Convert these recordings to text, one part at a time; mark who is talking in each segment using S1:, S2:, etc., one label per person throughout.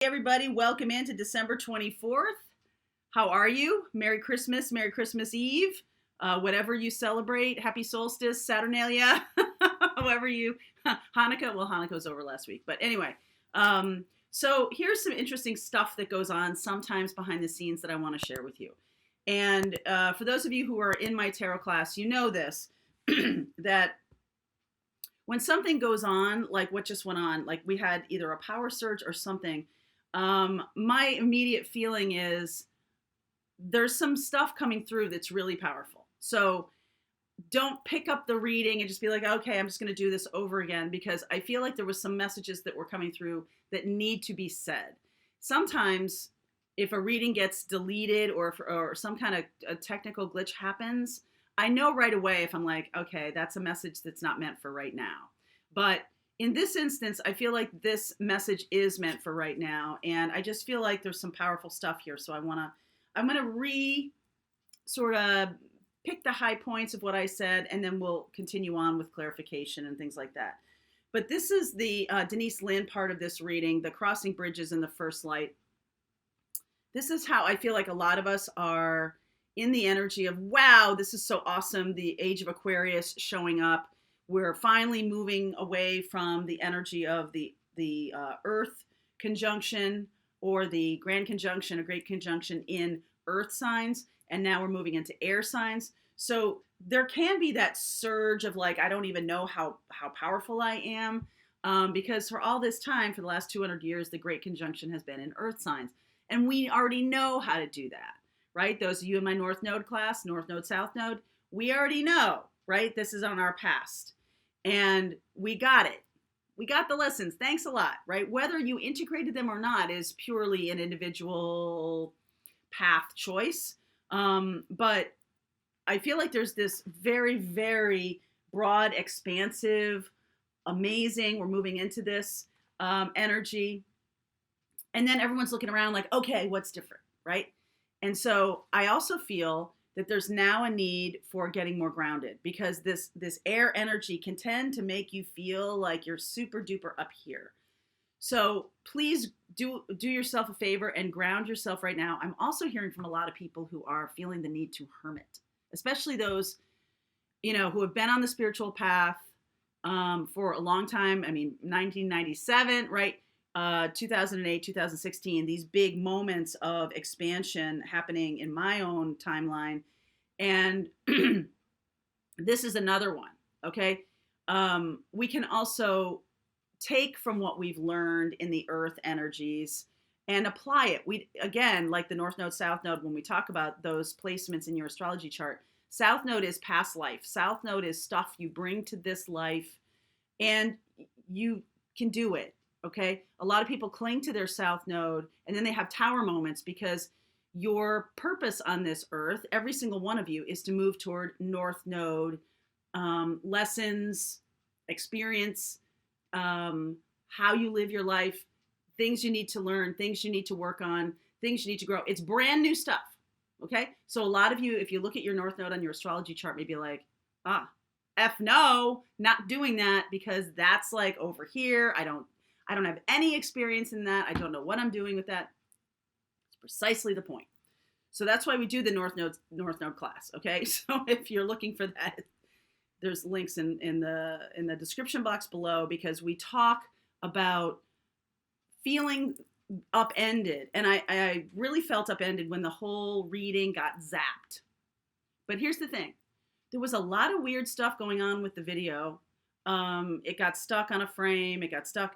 S1: everybody. Welcome into December 24th. How are you? Merry Christmas Eve. Whatever you celebrate. Happy solstice, Saturnalia, however you, Hanukkah. Well, Hanukkah was over last week. But anyway, so here's some interesting stuff that goes on sometimes behind the scenes that I want to share with you. And for those of you who are in my tarot class, you know this, that when something goes on, like what just went on, like we had either a power surge or something, my immediate feeling is there's some stuff coming through that's really powerful. So don't pick up the reading and just be like, okay, I'm just going to do this over again, because I feel like there was some messages that were coming through that need to be said. Sometimes if a reading gets deleted or some kind of a technical glitch happens, I know right away if I'm like, okay, that's a message that's not meant for right now. But in this instance, I feel like this message is meant for right now. And I just feel like there's some powerful stuff here. So I'm going to sort of pick the high points of what I said, and then we'll continue on with clarification and things like that. But this is the Denise Lynn part of this reading, the crossing bridges in the first light. This is how I feel like a lot of us are in the energy of, wow, this is so awesome. The age of Aquarius showing up. We're finally moving away from the energy of the Earth conjunction or the grand conjunction, a great conjunction in Earth signs. And now we're moving into air signs. So there can be that surge of like, I don't even know how powerful I am. Because for all this time, for the last 200 years, the great conjunction has been in Earth signs. And we already know how to do that. Right? Those of you in my North Node class, North Node, South Node, we already know, right? This is on our past. And we got it. We got the lessons. Thanks a lot, right? Whether you integrated them or not is purely an individual path choice. But I feel like there's this very, very broad, expansive, amazing, we're moving into this energy. And then everyone's looking around like, okay, what's different, right? And so I also feel that there's now a need for getting more grounded, because this air energy can tend to make you feel like you're super duper up here. So please do yourself a favor and ground yourself right now. I'm also hearing from a lot of people who are feeling the need to hermit, especially those, who have been on the spiritual path for a long time. I mean, 1997, right? 2008, 2016, these big moments of expansion happening in my own timeline. And this is another one, okay? We can also take from what we've learned in the earth energies and apply it. We, again, like the North Node, South Node, when we talk about those placements in your astrology chart, South Node is past life. South Node is stuff you bring to this life, and you can do it. Okay. A lot of people cling to their South Node and then they have tower moments, because your purpose on this earth, every single one of you, is to move toward North Node, lessons, experience, how you live your life, things you need to learn, things you need to work on, things you need to grow. It's brand new stuff. Okay. So a lot of you, if you look at your North Node on your astrology chart, maybe like, F no, not doing that, because that's like over here. I don't have any experience in that. I don't know what I'm doing with that. It's precisely the point. So that's why we do the North Node class. Okay. So if you're looking for that, there's links in the description box below, because we talk about feeling upended. And I really felt upended when the whole reading got zapped. But here's the thing. There was a lot of weird stuff going on with the video. It got stuck on a frame. It got stuck.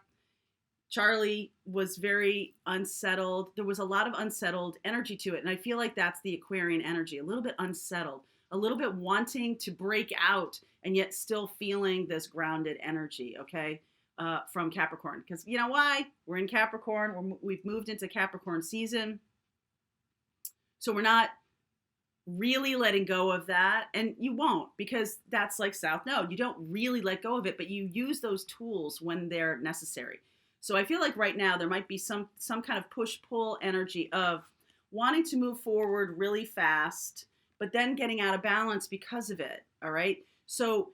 S1: Charlie was very unsettled. There was a lot of unsettled energy to it. And I feel like that's the Aquarian energy, a little bit unsettled, a little bit wanting to break out and yet still feeling this grounded energy, okay, from Capricorn. Because you know why? We're in Capricorn. We've moved into Capricorn season. So we're not really letting go of that. And you won't, because that's like South Node. You don't really let go of it, but you use those tools when they're necessary. So I feel like right now there might be some kind of push-pull energy of wanting to move forward really fast, but then getting out of balance because of it, all right? So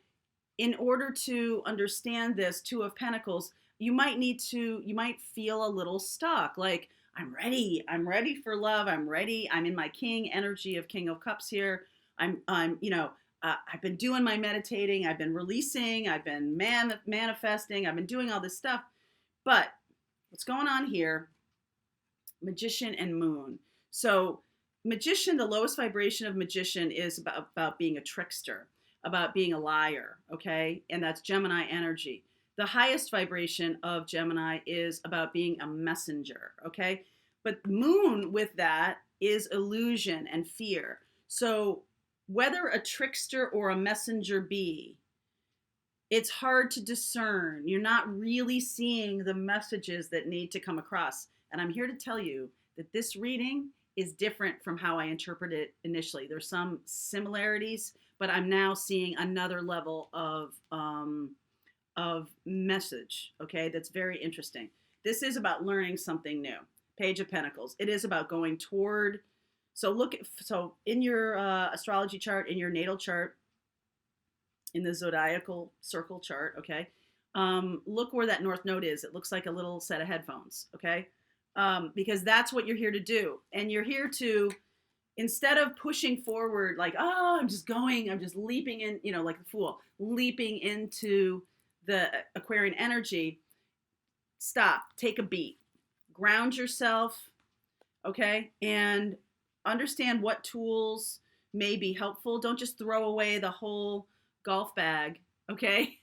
S1: in order to understand this, Two of Pentacles, you might feel a little stuck. Like, I'm ready for love. I'm in my king energy of King of Cups here. I've been doing my meditating. I've been releasing. I've been manifesting. I've been doing all this stuff. But what's going on here? Magician and moon. So magician, the lowest vibration of magician is about being a trickster, about being a liar, okay? And that's Gemini energy. The highest vibration of Gemini is about being a messenger, okay? But moon with that is illusion and fear. So whether a trickster or a messenger be, it's hard to discern. You're not really seeing the messages that need to come across. And I'm here to tell you that this reading is different from how I interpreted it initially. There's some similarities, but I'm now seeing another level of message, okay, that's very interesting. This is about learning something new. Page of Pentacles. It is about going toward, so in your astrology chart, in your natal chart, in the zodiacal circle chart, okay, look where that north node is. It looks like a little set of headphones, okay, because that's what you're here to do. And you're here to, instead of pushing forward like, oh, I'm just leaping in, like a fool, leaping into the Aquarian energy, stop, take a beat, ground yourself, okay, and understand what tools may be helpful. Don't just throw away the whole golf bag, okay?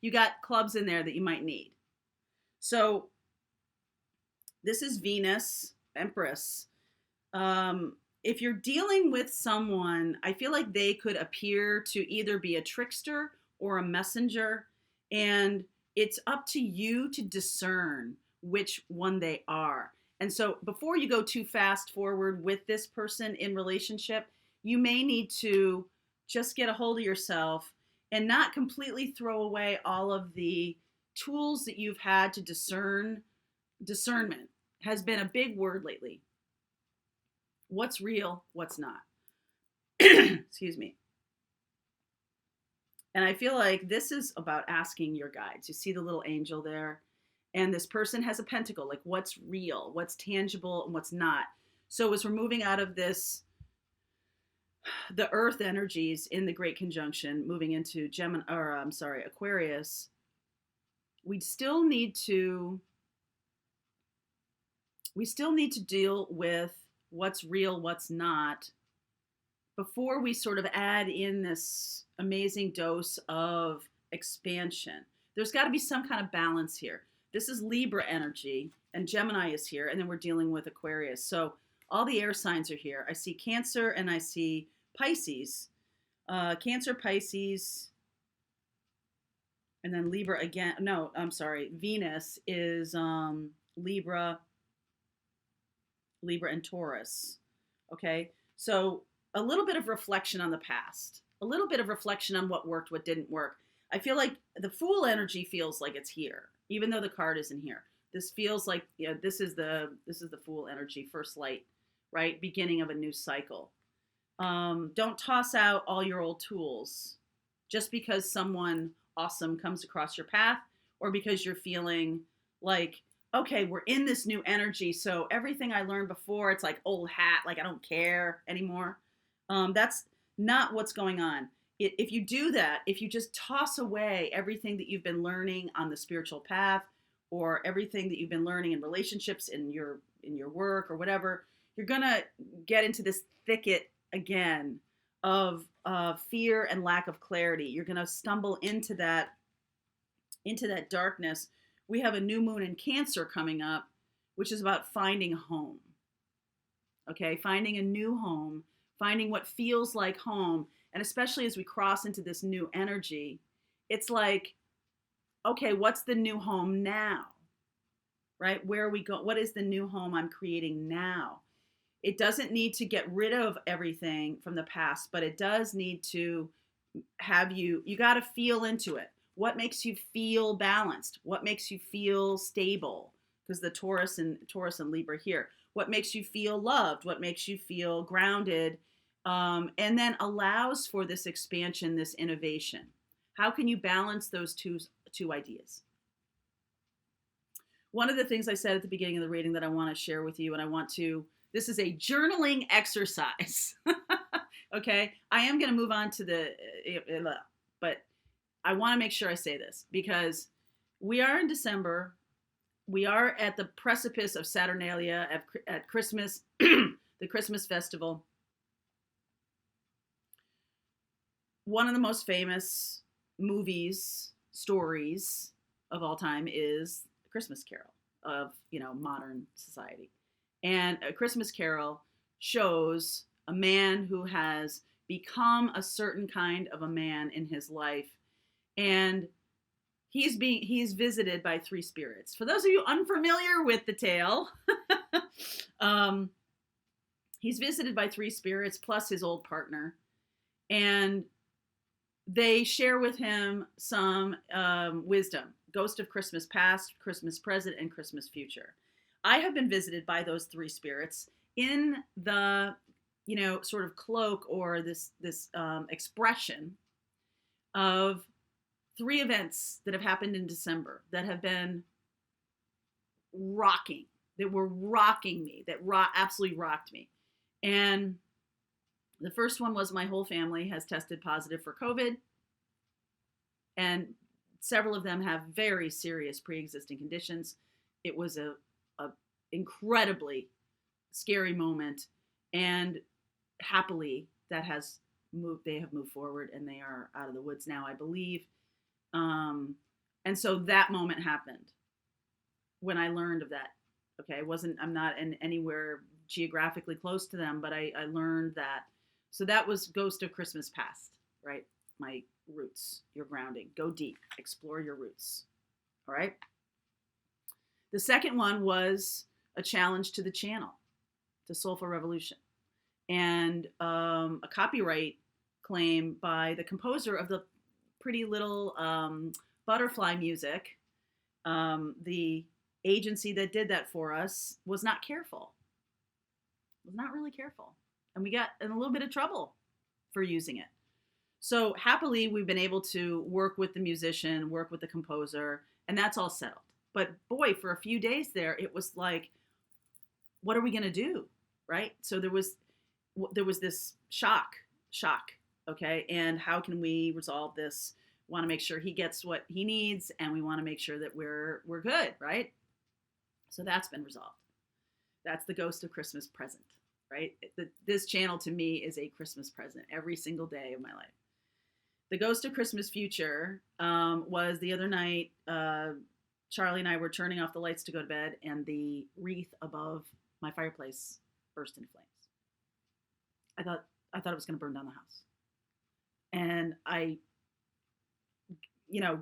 S1: You got clubs in there that you might need. So this is Venus, Empress. If you're dealing with someone, I feel like they could appear to either be a trickster or a messenger, and it's up to you to discern which one they are. And so before you go too fast forward with this person in relationship, you may need to just get a hold of yourself and not completely throw away all of the tools that you've had to discern. Discernment has been a big word lately. What's real, what's not. Excuse me. And I feel like this is about asking your guides. You see the little angel there? And this person has a pentacle, like what's real, what's tangible, and what's not. So as we're moving out of this, the earth energies in the Great Conjunction, moving into Aquarius, we still need to deal with what's real, what's not, before we sort of add in this amazing dose of expansion. There's got to be some kind of balance here. This is Libra energy, and Gemini is here, and then we're dealing with Aquarius. So all the air signs are here. I see Cancer and I see Pisces. Cancer, Pisces, and then Libra again. No, I'm sorry. Venus is Libra and Taurus. Okay, so a little bit of reflection on the past, a little bit of reflection on what worked, what didn't work. I feel like the Fool energy feels like it's here, even though the card isn't here. This feels like, this is the Fool energy, first light, right? Beginning of a new cycle. Don't toss out all your old tools just because someone awesome comes across your path, or because you're feeling like, okay, we're in this new energy, so everything I learned before, it's like old hat, like I don't care anymore. That's not what's going on. If you do that, if you just toss away everything that you've been learning on the spiritual path, or everything that you've been learning in relationships, in your work or whatever, you're gonna get into this thicket again of fear and lack of clarity. You're gonna stumble into that darkness. We have a new moon in Cancer coming up, which is about finding a home. Okay, finding a new home, finding what feels like home. And especially as we cross into this new energy, it's like, okay, what's the new home now? Right? Where are we go? What is the new home I'm creating now? It doesn't need to get rid of everything from the past, but it does need to have you got to feel into it. What makes you feel balanced? What makes you feel stable? Because the Taurus and Libra here. What makes you feel loved? What makes you feel grounded? And then allows for this expansion, this innovation. How can you balance those two ideas? one of the things I said at the beginning of the reading that I want to share with you, and this is a journaling exercise. Okay. I am going to move on to but I want to make sure I say this because we are in December. We are at the precipice of Saturnalia at Christmas, the Christmas festival. One of the most famous stories of all time is A Christmas Carol of, modern society. And A Christmas Carol shows a man who has become a certain kind of a man in his life. And he's visited by three spirits. For those of you unfamiliar with the tale, he's visited by three spirits plus his old partner. And they share with him some wisdom. Ghost of Christmas past, Christmas present, and Christmas future. I have been visited by those three spirits in the, sort of cloak or this expression of three events that have happened in December that have been rocking, that were rocking me, that absolutely rocked me. And the first one was my whole family has tested positive for COVID. And several of them have very serious pre-existing conditions. It was a incredibly scary moment. And happily, they have moved forward and they are out of the woods now, I believe. And so that moment happened when I learned of that. Okay. I'm not anywhere geographically close to them, but I learned that. So that was Ghost of Christmas Past, right? My roots, your grounding, go deep, explore your roots. All right. The second one was a challenge to the channel, to Soulful Revolution, and a copyright claim by the composer of the pretty little butterfly music. The agency that did that for us was not really careful. And we got in a little bit of trouble for using it. So happily, we've been able to work with the musician, work with the composer, and that's all settled. But boy, for a few days there, it was like, what are we going to do? Right? So there was this shock. Okay. And how can we resolve this? Want to make sure he gets what he needs, and we want to make sure that we're good, right? So that's been resolved. That's the Ghost of Christmas Present, right? This channel to me is a Christmas present every single day of my life. The Ghost of Christmas Future was the other night. Charlie and I were turning off the lights to go to bed, and the wreath above my fireplace burst into flames. I thought it was going to burn down the house, and I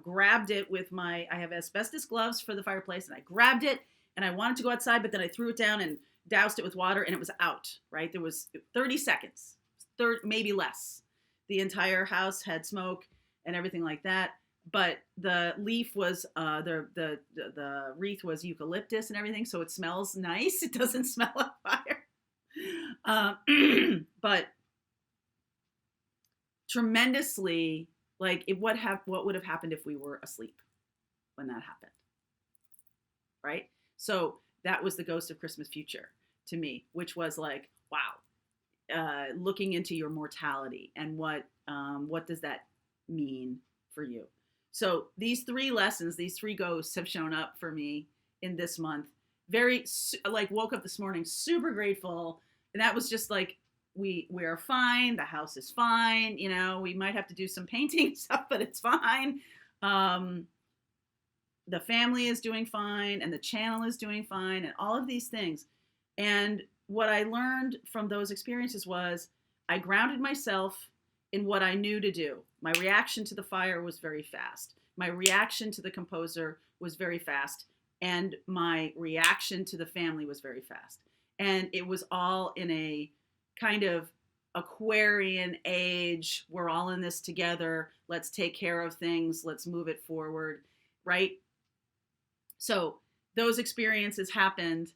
S1: grabbed it with I have asbestos gloves for the fireplace, and I grabbed it and I wanted to go outside, but then I threw it down and doused it with water, and it was out, right? There was 30 seconds, maybe less. The entire house had smoke and everything like that. But the leaf was, the wreath was eucalyptus and everything. So it smells nice. It doesn't smell like fire. But tremendously, like what would have happened if we were asleep when that happened, right? So that was the Ghost of Christmas Future to me, which was like, wow, looking into your mortality and what does that mean for you? So these three lessons, these three ghosts have shown up for me in this month. Very woke up this morning, super grateful. And that was just like, we're fine. The house is fine. We might have to do some painting stuff, but it's fine. The family is doing fine, and the channel is doing fine, and all of these things. And what I learned from those experiences was I grounded myself in what I knew to do. My reaction to the fire was very fast. My reaction to the composer was very fast. And my reaction to the family was very fast. And it was all in a kind of Aquarian age. We're all in this together. Let's take care of things. Let's move it forward, right? So those experiences happened,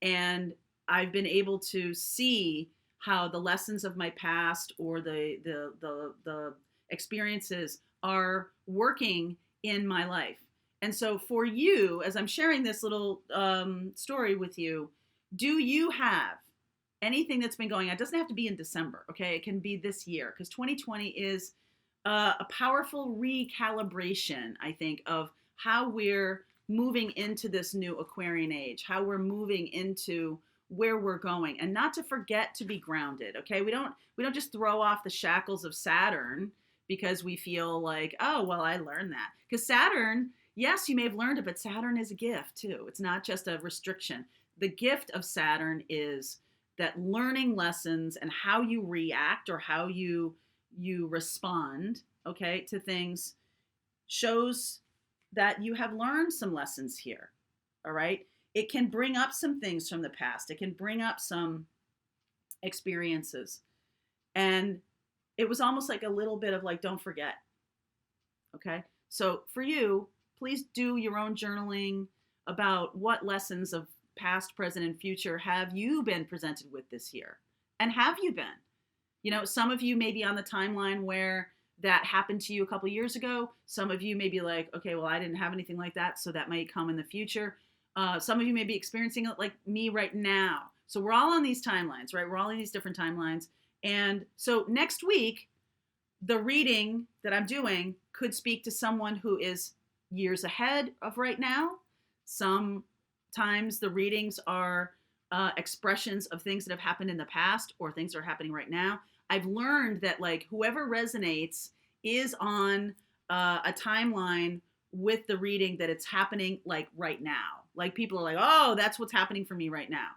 S1: and I've been able to see how the lessons of my past or the experiences are working in my life. And so for you, as I'm sharing this little story with you, do you have anything that's been going on? It doesn't have to be in December, okay? It can be this year, because 2020 is a powerful recalibration, I think, of how we're moving into this new Aquarian age, how we're moving into where we're going, and not to forget to be grounded, okay? We don't just throw off the shackles of Saturn because we feel like, oh, well, I learned that. Because Saturn, yes, you may have learned it, but Saturn is a gift too. It's not just a restriction. The gift of Saturn is that learning lessons and how you react or how you respond, okay, to things shows that you have learned some lessons here. All right. It can bring up some things from the past. It can bring up some experiences. And it was almost like a little bit of like, don't forget. Okay. So for you, please do your own journaling about what lessons of past, present, and future have you been presented with this year? And have you been? You know, some of you may be on the timeline where that happened to you a couple years ago. Some of you may be like, okay, well, I didn't have anything like that, so that might come in the future. Some of you may be experiencing it like me right now. So we're all on these timelines, right? We're all in these different timelines. And so next week, the reading that I'm doing could speak to someone who is years ahead of right now. Sometimes the readings are expressions of things that have happened in the past or things that are happening right now. I've learned that like whoever resonates is on a timeline with the reading that it's happening like right now. Like people are like, oh, that's what's happening for me right now.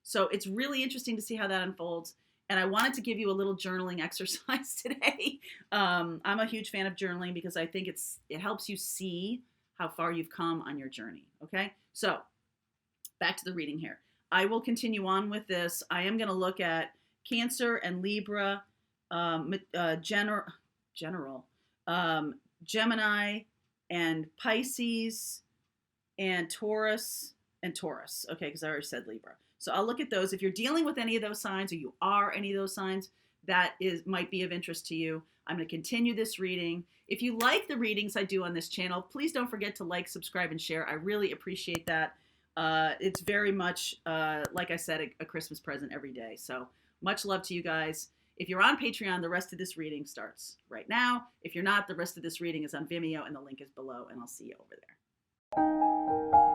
S1: So it's really interesting to see how that unfolds. And I wanted to give you a little journaling exercise today. I'm a huge fan of journaling because I think it helps you see how far you've come on your journey. Okay, so back to the reading here. I will continue on with this. I am going to look at Cancer and Libra, general, Gemini and Pisces and Taurus. Okay, because I already said Libra. So I'll look at those. If you're dealing with any of those signs or you are any of those signs, that might be of interest to you. I'm going to continue this reading. If you like the readings I do on this channel, please don't forget to like, subscribe, and share. I really appreciate that. It's very much, like I said, a Christmas present every day. So much love to you guys. If you're on Patreon, the rest of this reading starts right now. If you're not, the rest of this reading is on Vimeo and the link is below, and I'll see you over there.